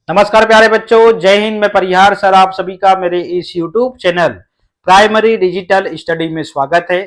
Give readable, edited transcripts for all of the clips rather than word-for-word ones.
नमस्कार प्यारे बच्चों, जय हिंद। मैं परिहार सर आप सभी का मेरे इस YouTube channel primary digital study में स्वागत है।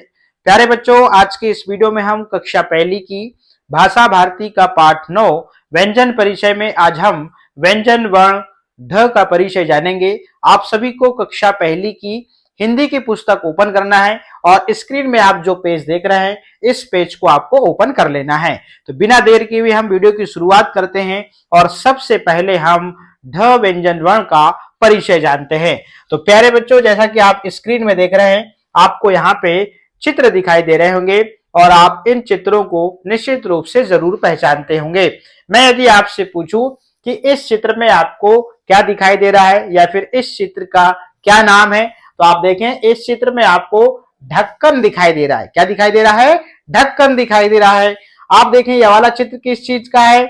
प्यारे बच्चों, आज के इस वीडियो में हम कक्षा पहली की भाषा भारती का पाठ 9 व्यंजन परिचय में आज हम व्यंजन वर्ण ढ का परिचय जानेंगे। आप सभी को कक्षा पहली की हिंदी की पुस्तक ओपन करना है और स्क्रीन में आप जो पेज देख रहे हैं इस पेज को आपको ओपन कर लेना है। तो बिना देर किए हुए हम वीडियो की शुरुआत करते हैं और सबसे पहले हम ढ व्यंजन वर्ण का परिचय जानते हैं। तो प्यारे बच्चों, जैसा कि आप स्क्रीन में देख रहे हैं, आपको यहाँ पे चित्र दिखाई दे रहे होंगे और आप इन चित्रों को निश्चित रूप से जरूर पहचानते होंगे। मैं यदि आपसे पूछूं कि इस चित्र में आपको क्या दिखाई दे रहा है या फिर इस चित्र का क्या नाम है, तो आप देखें इस चित्र में आपको ढक्कन दिखाई दे रहा है। क्या दिखाई दे रहा है? ढक्कन दिखाई दे रहा है। आप देखें यह वाला चित्र किस चीज का है?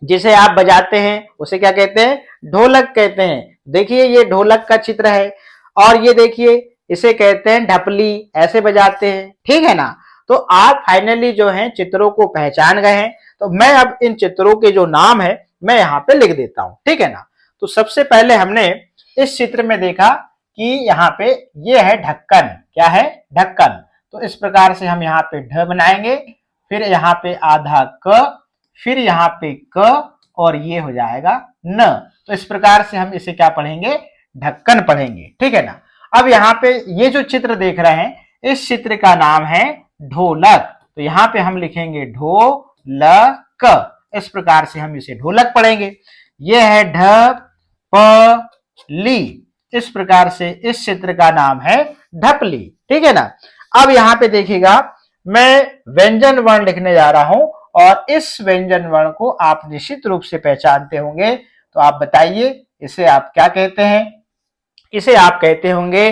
जिसे आप बजाते हैं उसे क्या कहते हैं? ढोलक कहते हैं। देखिए ये ढोलक का चित्र है और ये देखिए इसे कहते हैं ढपली, ऐसे बजाते हैं, ठीक है ना। तो आप फाइनली जो है चित्रों को पहचान गए हैं। तो मैं अब इन चित्रों के जो नाम है मैं यहाँ पे लिख देता हूं, ठीक है ना। तो सबसे पहले हमने इस चित्र में देखा कि यहाँ पे ये है ढक्कन। क्या है? ढक्कन। तो इस प्रकार से हम यहाँ पे ढ बनाएंगे, फिर यहाँ पे आधा क, फिर यहाँ पे क और ये हो जाएगा न। तो इस प्रकार से हम इसे क्या पढ़ेंगे? ढक्कन पढ़ेंगे, ठीक है ना। अब यहाँ पे ये जो चित्र देख रहे हैं इस चित्र का नाम है ढोलक। तो यहाँ पे हम लिखेंगे ढोलक। इस प्रकार से हम इसे ढोलक पढ़ेंगे। ये है ढपली। इस प्रकार से इस चित्र का नाम है ढपली, ठीक है ना। अब यहाँ पे देखिएगा मैं व्यंजन वर्ण लिखने जा रहा हूं और इस व्यंजन वर्ण को आप निश्चित रूप से पहचानते होंगे। तो आप बताइए इसे आप क्या कहते हैं? इसे आप कहते होंगे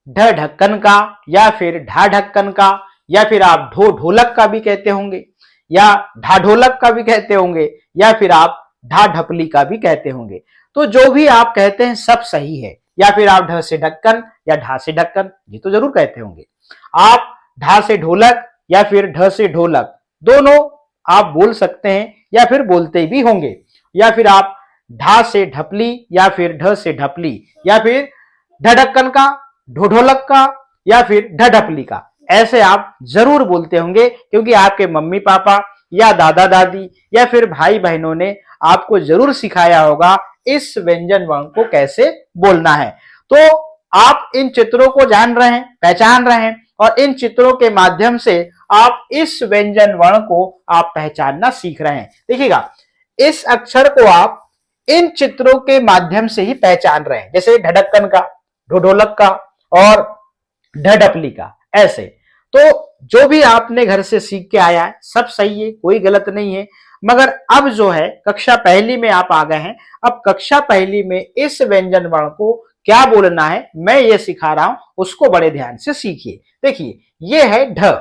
ढ ढक्कन का, या फिर ढा ढक्कन का, या फिर आप ढो ढोलक का भी कहते होंगे, या ढा ढोलक का भी कहते होंगे, या फिर आप ढा ढपली का भी कहते होंगे। तो जो भी आप कहते हैं सब सही है। या फिर आप ढ से ढक्कन या ढा से ढक्कन ये तो जरूर कहते होंगे। आप ढा से ढोलक या फिर ढ से ढोलक दोनों आप बोल सकते हैं या फिर बोलते भी होंगे। या फिर आप ढा से ढपली या फिर ढ से ढपली, या फिर ढढक्कन का, ढोढोलक का, या फिर ढढपली का, ऐसे आप जरूर बोलते होंगे क्योंकि आपके मम्मी पापा या दादा दादी या फिर भाई बहनों ने आपको जरूर सिखाया होगा इस व्यंजन वर्ण को कैसे बोलना है। तो आप इन चित्रों को जान रहे हैं, पहचान रहे हैं और इन चित्रों के माध्यम से आप इस व्यंजन वर्ण को आप पहचानना सीख रहे हैं। देखिएगा इस अक्षर को आप इन चित्रों के माध्यम से ही पहचान रहे हैं, जैसे ढढक्कन का, ढोढोलक का और ढढपली का, ऐसे। तो जो भी आपने घर से सीख के आया है सब सही है, कोई गलत नहीं है। मगर अब जो है कक्षा पहली में आप आ गए हैं। अब कक्षा पहली में इस व्यंजन वर्ण को क्या बोलना है मैं ये सिखा रहा हूं, उसको बड़े ध्यान से सीखिए। देखिए ये है ढ।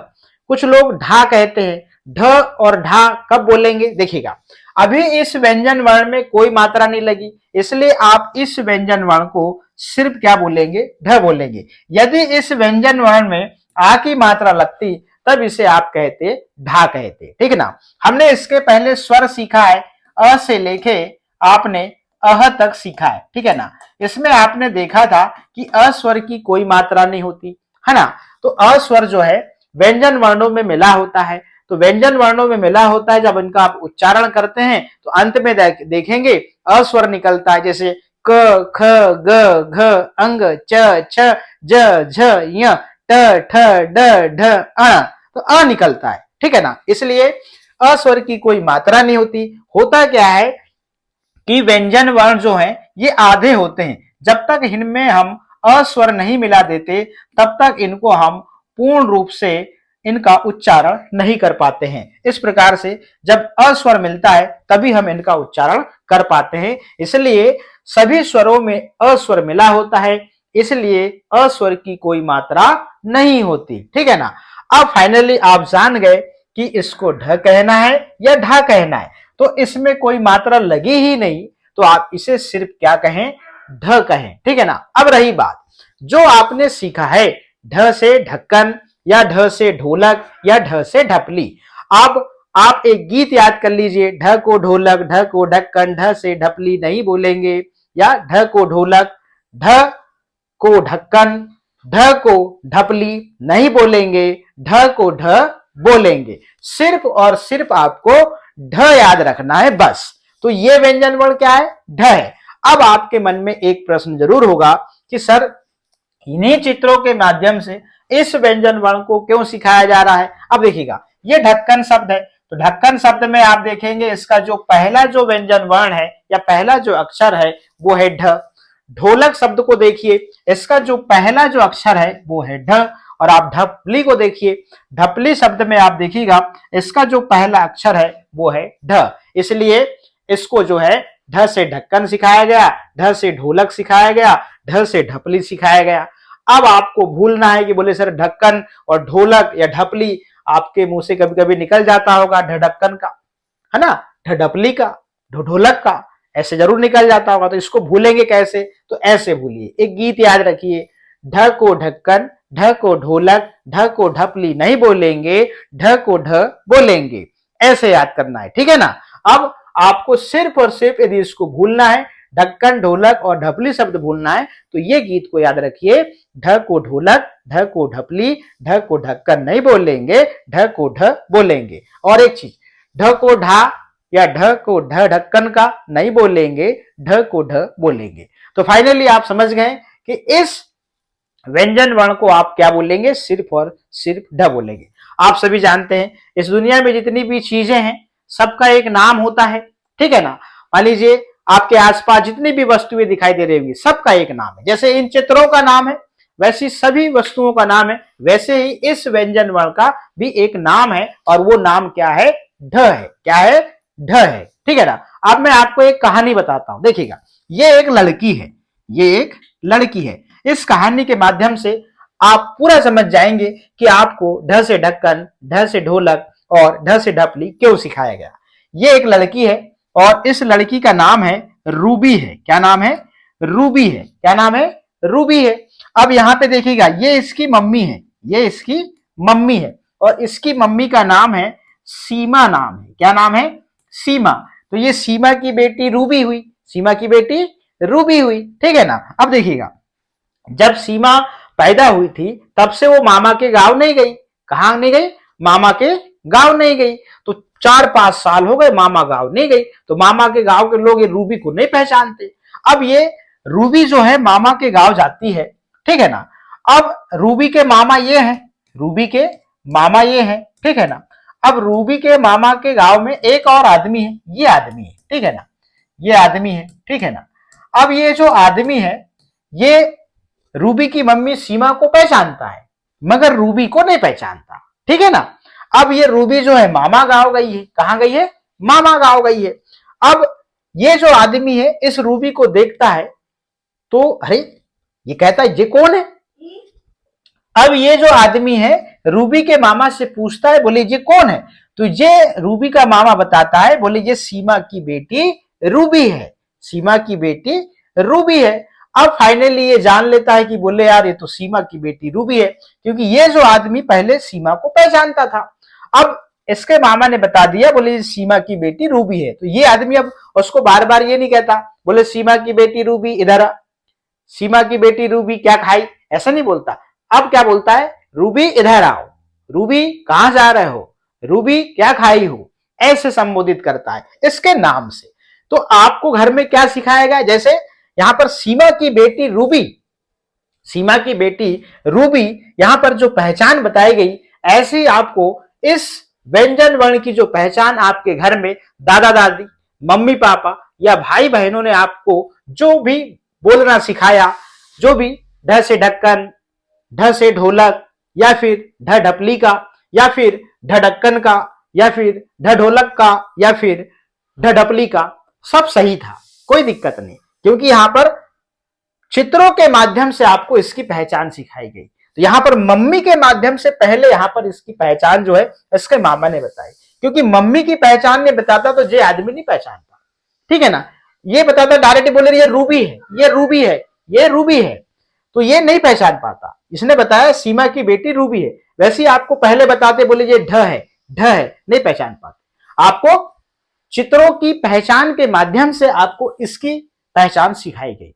कुछ लोग ढा कहते हैं। ढ और ढा कब बोलेंगे? देखिएगा अभी इस व्यंजन वर्ण में कोई मात्रा नहीं लगी, इसलिए आप इस व्यंजन वर्ण को सिर्फ क्या बोलेंगे? ढ बोलेंगे। यदि इस व्यंजन वर्ण में आ की मात्रा लगती तब इसे आप कहते ढा कहते, ठीक ना। हमने इसके पहले स्वर सीखा है, अ से लेके आपने अह तक सीखा है, ठीक है ना। इसमें आपने देखा था कि अ स्वर की कोई मात्रा नहीं होती है ना। तो अ स्वर जो है व्यंजन वर्णों में मिला होता है। तो व्यंजन वर्णों में मिला होता है, जब इनका आप उच्चारण करते हैं तो अंत में देखेंगे अ स्वर निकलता है, जैसे क, ख, ग, घ, अंग, च, छ, ज, झ, य, ट, ठ, ड, ढ, अ। तो अ निकलता है, ठीक है ना। इसलिए अ स्वर की कोई मात्रा नहीं होती। होता क्या है कि व्यंजन वर्ण जो है ये आधे होते हैं। जब तक इनमें हम अस्वर नहीं मिला देते तब तक इनको हम पूर्ण रूप से इनका उच्चारण नहीं कर पाते हैं। इस प्रकार से जब अस्वर मिलता है तभी हम इनका उच्चारण कर पाते हैं। इसलिए सभी स्वरों में अस्वर मिला होता है, इसलिए अस्वर की कोई मात्रा नहीं होती, ठीक है ना। अब फाइनली आप जान गए कि इसको ढ कहना है या ढा कहना है। तो इसमें कोई मात्रा लगी ही नहीं, तो आप इसे सिर्फ क्या कहें? ढ कहें, ठीक है ना। अब रही बात जो आपने सीखा है ढ से ढक्कन या ढ से ढोलक या ढ से ढपली। अब आप एक गीत याद कर लीजिए, ढ को ढोलक, ढ को ढक्कन, ढ से ढपली नहीं बोलेंगे, या ढ को ढोलक, ढ को ढक्कन, ढ को ढपली नहीं बोलेंगे, ढ को ढ बोलेंगे। सिर्फ और सिर्फ आपको ढ याद रखना है बस। तो ये व्यंजन वर्ण क्या है? ढ है। अब आपके मन में एक प्रश्न जरूर होगा कि सर इन्हीं चित्रों के माध्यम से इस व्यंजन वर्ण को क्यों सिखाया जा रहा है? अब देखिएगा, ये ढक्कन शब्द है, तो ढक्कन शब्द में आप देखेंगे इसका जो पहला जो व्यंजन वर्ण है या पहला जो अक्षर है वो है ढ। ढोलक शब्द को देखिए, इसका जो पहला जो अक्षर है वो है ढ। और आप ढपली को देखिए, ढपली शब्द में आप देखिएगा इसका जो पहला अक्षर है वो है ढ। इसलिए इसको जो है ढ से ढक्कन सिखाया गया, ढ से ढोलक सिखाया गया, ढ से ढपली सिखाया गया। अब आपको भूलना है कि बोले सर ढक्कन और ढोलक या ढपली आपके मुंह से कभी कभी निकल जाता होगा, ढ ढक्कन का, है ना, ढ ढपली का, ढोलक का, ऐसे जरूर निकल जाता होगा। तो इसको भूलेंगे कैसे? तो ऐसे भूलिए, एक गीत याद रखिए, ढ को ढक्कन, ढ को ढोलक, ढ को ढपली नहीं बोलेंगे, ढ को ढ बोलेंगे, ऐसे याद करना है, ठीक है ना। अब आपको सिर्फ और सिर्फ यदि इसको भूलना है, ढक्कन, ढोलक और ढपली शब्द भूलना है, तो ये गीत को याद रखिए, ढ को ढोलक, ढ को ढपली, ढ को ढक्कन नहीं बोलेंगे, ढ को ढ बोलेंगे। और एक चीज, ढ को ढा या ढ को ढ ढक्कन का नहीं बोलेंगे, ढ को ढ बोलेंगे। तो फाइनली आप समझ गए कि इस व्यंजन वर्ण को आप क्या बोलेंगे? सिर्फ और सिर्फ ढ बोलेंगे। आप सभी जानते हैं इस दुनिया में जितनी भी चीजें हैं सबका एक नाम होता है, ठीक है ना। मान लीजिए आपके आसपास जितनी भी वस्तुएं दिखाई दे रही होगी सबका एक नाम है। जैसे इन चित्रों का नाम है वैसी सभी वस्तुओं का नाम है, वैसे ही इस व्यंजन वर्ण का भी एक नाम है, और वो नाम क्या है? ढ है। क्या है? ढ है, ठीक है ना। अब मैं आपको एक कहानी बताता हूं, देखिएगा, ये एक लड़की है, ये एक लड़की है। इस कहानी के माध्यम से आप पूरा समझ जाएंगे कि आपको ढ से ढक्कन, ढ से ढोलक और ढ से ढपली क्यों सिखाया गया। ये एक लड़की है और इस लड़की का नाम है रूबी है। क्या नाम है? रूबी है। क्या नाम है? रूबी है। अब यहां पे देखिएगा, ये इसकी मम्मी है, ये इसकी मम्मी है, और इसकी मम्मी का नाम है सीमा नाम है। क्या नाम है? सीमा। तो ये सीमा की बेटी रूबी हुई, सीमा की बेटी रूबी हुई, ठीक है ना। अब देखिएगा, जब सीमा पैदा हुई थी तब से वो मामा के गांव नहीं गई। कहां नहीं गई? मामा के गांव नहीं गई। तो 4-5 साल हो गए मामा गांव नहीं गई, तो मामा के गांव के लोग ये रूबी को नहीं पहचानते। अब ये रूबी जो है मामा के गांव जाती है, ठीक है ना। अब रूबी के मामा ये हैं, रूबी के मामा ये हैं, ठीक है ना। अब रूबी के मामा के गांव में एक और आदमी है, ये आदमी है, ठीक है ना, ये आदमी है, ठीक है ना। अब ये जो आदमी है ये रूबी की मम्मी सीमा को पहचानता है मगर रूबी को नहीं पहचानता, ठीक है ना। अब ये रूबी जो है मामा गांव गई है। कहां गई है? मामा गांव गई है। अब ये जो आदमी है इस रूबी को देखता है तो अरे ये कहता है ये कौन है। अब ये जो आदमी है रूबी के मामा से पूछता है, बोले ये कौन है? तो ये रूबी का मामा बताता है, बोले ये सीमा की बेटी रूबी है, सीमा की बेटी रूबी है। अब फाइनली ये जान लेता है कि बोले यार ये तो सीमा की बेटी रूबी है, क्योंकि ये जो आदमी पहले सीमा को पहचानता था। अब इसके मामा ने बता दिया, बोले सीमा की बेटी रूबी है। तो ये आदमी अब उसको बार बार ये नहीं कहता, बोले सीमा की बेटी रूबी इधर आ, सीमा की बेटी रूबी क्या खाई, ऐसा नहीं बोलता। अब क्या बोलता है? रूबी इधर आओ, रूबी कहां जा रहे हो, रूबी क्या खाई हो, ऐसे संबोधित करता है इसके नाम से। तो आपको घर में क्या सिखाया गया? जैसे यहां पर सीमा की बेटी रूबी, सीमा की बेटी रूबी यहां पर जो पहचान बताई गई, ऐसे ही आपको इस व्यंजन वर्ण की जो पहचान आपके घर में दादा दादी, मम्मी पापा या भाई बहनों ने आपको जो भी बोलना सिखाया, जो भी ढ से ढक्कन, ढ से ढोलक, या फिर ढ ढपली का, या फिर ढ ढक्कन का, या फिर ढ ढोलक का, या फिर ढ ढपली का, सब सही था, कोई दिक्कत नहीं, क्योंकि यहां पर चित्रों के माध्यम से आपको इसकी पहचान सिखाई गई। तो यहां पर मम्मी के माध्यम से पहले यहां पर इसकी पहचान जो है इसके मामा ने बताई, क्योंकि मम्मी की पहचान ने बताता तो ये आदमी नहीं पहचानता, ठीक है ना। ये बताता डायरेक्ट बोले ये रूबी है, ये रूबी है, ये रूबी है, तो ये नहीं पहचान पाता। इसने बताया सीमा की बेटी रूबी है, वैसे ही आपको पहले बताते बोले ये ढ है, ढ है, नहीं पहचान पाते। आपको चित्रों की पहचान के माध्यम से आपको इसकी पहचान सिखाई गई।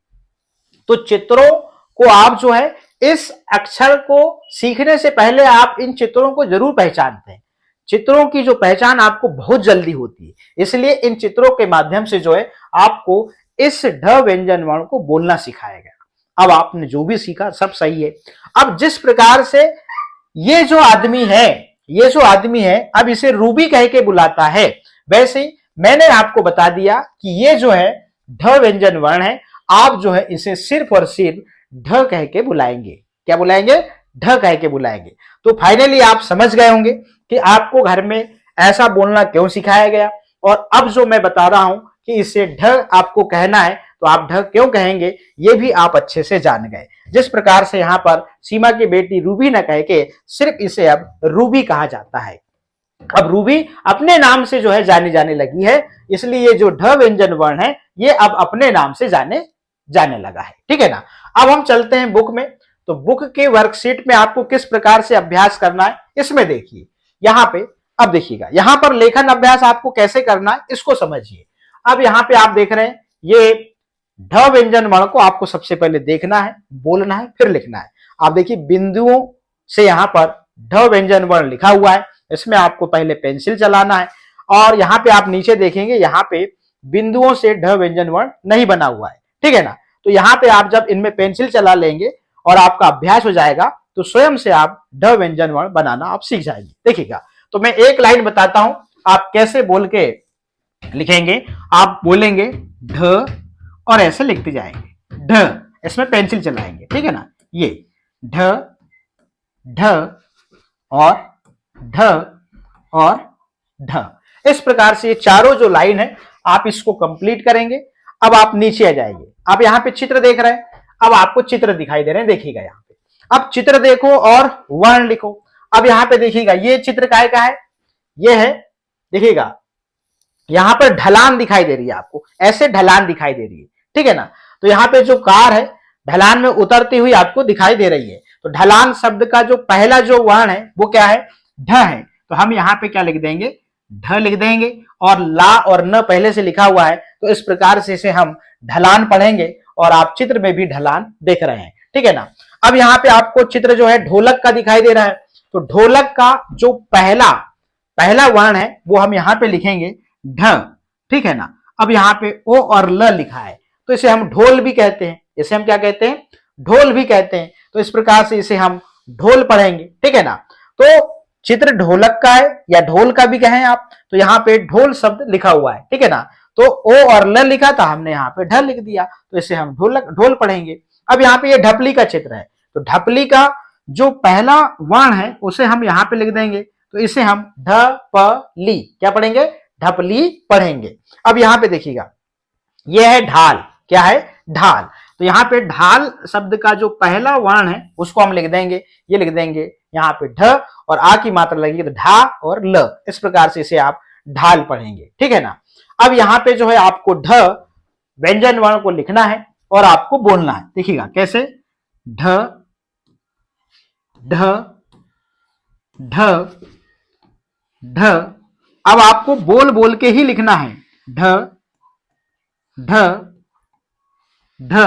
तो चित्रों को आप जो है इस अक्षर को सीखने से पहले आप इन चित्रों को जरूर पहचानते हैं। चित्रों की जो पहचान आपको बहुत जल्दी होती है, इसलिए इन चित्रों के माध्यम से जो है आपको इस ढ व्यंजन वर्ण को बोलना सिखाया गया। अब आपने जो भी सीखा सब सही है। अब जिस प्रकार से ये जो आदमी है अब इसे रूबी कह के बुलाता है, वैसे ही मैंने आपको बता दिया कि ये जो है ढ व्यंजन वर्ण है, आप जो है इसे सिर्फ और सिर्फ ढ कह के बुलाएंगे। क्या बुलाएंगे? ढ कह के बुलाएंगे। तो फाइनली आप समझ गए होंगे कि आपको घर में ऐसा बोलना क्यों सिखाया गया, और अब जो मैं बता रहा हूं कि इसे ढ आपको कहना है तो आप ढ क्यों कहेंगे, ये भी आप अच्छे से जान गए। जिस प्रकार से यहां पर सीमा की बेटी रूबी न कह के सिर्फ इसे अब रूबी कहा जाता है। अब रूबी अपने नाम से जो है जाने लगी है, इसलिए ये जो ढ व्यंजन वर्ण है ये अब अपने नाम से जाने लगा है। ठीक है ना। अब हम चलते हैं बुक में। तो बुक के वर्कशीट में आपको किस प्रकार से अभ्यास करना है इसमें देखिए। यहां पे अब देखिएगा, यहां पर लेखन अभ्यास आपको कैसे करना है इसको समझिए। अब यहां पे आप देख रहे हैं ये ढ व्यंजन वर्ण को आपको सबसे पहले देखना है, बोलना है, फिर लिखना है। आप देखिए बिंदुओं से यहां पर ढ व्यंजन वर्ण लिखा हुआ है, इसमें आपको पहले पेंसिल चलाना है, और यहां पे आप नीचे देखेंगे यहां पे बिंदुओं से ढ व्यंजन वर्ण नहीं बना हुआ है। ठीक है ना। तो यहां पे आप जब इनमें पेंसिल चला लेंगे और आपका अभ्यास हो जाएगा तो स्वयं से आप ढ व्यंजन वर्ण बनाना आप सीख जाएंगे। देखिएगा, तो मैं एक लाइन बताता हूं आप कैसे बोल के लिखेंगे। आप बोलेंगे ढ और ऐसे लिखते जाएंगे ढ, इसमें पेंसिल चलाएंगे। ठीक है ना। ये ढ ढ और ढ और ढ, इस प्रकार से ये चारों जो लाइन है आप इसको कंप्लीट करेंगे। अब आप नीचे आ जाएंगे, आप यहां पे चित्र देख रहे हैं, अब आपको चित्र दिखाई दे रहे हैं, देखिएगा यहां पे। अब चित्र देखो और वर्ण लिखो। अब यहां पे देखिएगा ये चित्र काय का है, ये है, देखिएगा यहां पर ढलान दिखाई दे रही है आपको, ऐसे ढलान दिखाई दे रही है। ठीक है ना। तो यहां पे जो कार है ढलान में उतरती हुई आपको दिखाई दे रही है। तो ढलान शब्द का जो पहला जो वर्ण है वो क्या है? ढ है। तो हम यहां पे क्या लिख देंगे? ढ लिख देंगे, और ला और न पहले से लिखा हुआ है, तो इस प्रकार से इसे हम ढलान पढ़ेंगे, और आप चित्र में भी ढलान देख रहे हैं। ठीक है ना। अब यहाँ पे आपको चित्र जो है ढोलक का दिखाई दे रहा है, तो ढोलक का जो पहला वर्ण है वो हम यहाँ पे लिखेंगे ढ। ठीक है ना। अब यहाँ पे ओ और ल लिखा है, तो इसे हम ढोल भी कहते हैं, इसे हम क्या कहते हैं? ढोल भी कहते हैं। तो इस प्रकार से इसे हम ढोल पढ़ेंगे। ठीक है ना। तो चित्र ढोलक का है या ढोल का भी कहें आप, तो यहाँ पे ढोल शब्द लिखा हुआ है। ठीक है ना। तो ओ और ल लिखा था, हमने यहाँ पे ढ लिख दिया, तो इसे हम ढोल पढ़ेंगे। अब यहाँ पे ये ढपली का चित्र है, तो ढपली का जो पहला वर्ण है उसे हम यहाँ पे लिख देंगे, तो इसे हम ढ प ली क्या पढ़ेंगे? ढपली पढ़ेंगे। अब यहाँ पे देखिएगा यह है ढाल। क्या है? ढाल। तो यहाँ पे ढाल शब्द का जो पहला वर्ण है उसको हम लिख देंगे, ये लिख देंगे यहाँ पे ढ, और आ की मात्रा लगेगी तो ढा और ल, इस प्रकार से इसे आप ढाल पढ़ेंगे। ठीक है ना। अब यहाँ पे जो है आपको ढ व्यंजन वर्ण को लिखना है और आपको बोलना है। देखिएगा कैसे, ढ ढ ढ ढ। अब आपको बोल बोल के ही लिखना है, ढ ढ ढ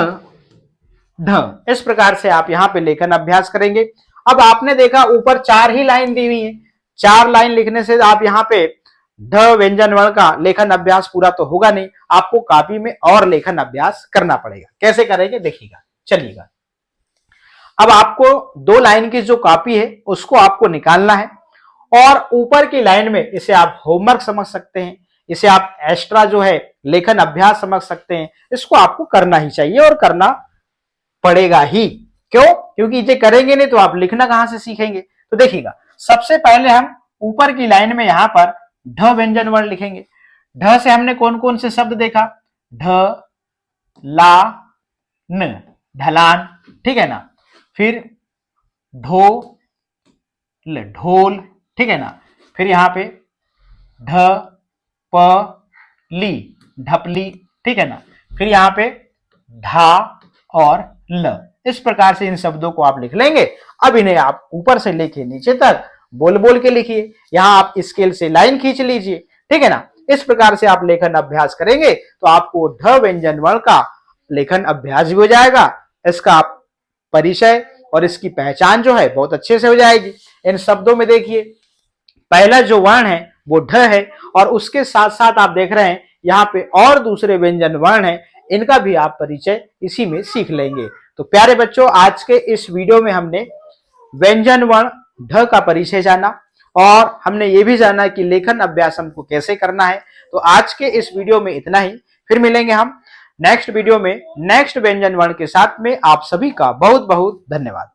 ढ। इस प्रकार से आप यहां पे लेखन अभ्यास करेंगे। अब आपने देखा ऊपर 4 ही लाइन दी हुई है, 4 लाइन लिखने से आप यहां पे ढ व्यंजन वर्ण का लेखन अभ्यास पूरा तो होगा नहीं, आपको कॉपी में और लेखन अभ्यास करना पड़ेगा। कैसे करेंगे देखिएगा, चलिएगा। अब आपको 2 लाइन की जो कॉपी है उसको आपको निकालना है, और ऊपर की लाइन में इसे आप होमवर्क समझ सकते हैं, इसे आप एक्स्ट्रा जो है लेखन अभ्यास समझ सकते हैं। इसको आपको करना ही चाहिए और करना पड़ेगा ही। क्यों? क्योंकि ये करेंगे नहीं तो आप लिखना कहां से सीखेंगे। तो देखिएगा, सबसे पहले हम ऊपर की लाइन में यहां पर ढ व्यंजन वर्ण लिखेंगे। ढ से हमने कौन कौन से शब्द देखा? ढ ला न, ढलान। ठीक है ना। फिर ढो ल, ढोल। ठीक है ना। फिर यहां पे ढ प ली, ढपली। ठीक है ना। फिर यहां पे ढा और ल, इस प्रकार से इन शब्दों को आप लिख लेंगे। अब इन्हें आप ऊपर से लेके नीचे तक बोल बोल के लिखिए। यहां आप स्केल से लाइन खींच लीजिए। ठीक है ना। इस प्रकार से आप लेखन अभ्यास करेंगे तो आपको ढ व्यंजन वर्ण का लेखन अभ्यास भी हो जाएगा, इसका परिचय और इसकी पहचान जो है बहुत अच्छे से हो जाएगी। इन शब्दों में देखिए, पहला जो वर्ण है वो ढ है, और उसके साथ साथ आप देख रहे हैं यहाँ पे और दूसरे व्यंजन वर्ण है, इनका भी आप परिचय इसी में सीख लेंगे। तो प्यारे बच्चों, आज के इस वीडियो में हमने व्यंजन वर्ण ढ का परिचय जाना, और हमने ये भी जाना कि लेखन अभ्यास हमको कैसे करना है। तो आज के इस वीडियो में इतना ही, फिर मिलेंगे हम नेक्स्ट वीडियो में नेक्स्ट व्यंजन वर्ण के साथ में। आप सभी का बहुत बहुत धन्यवाद।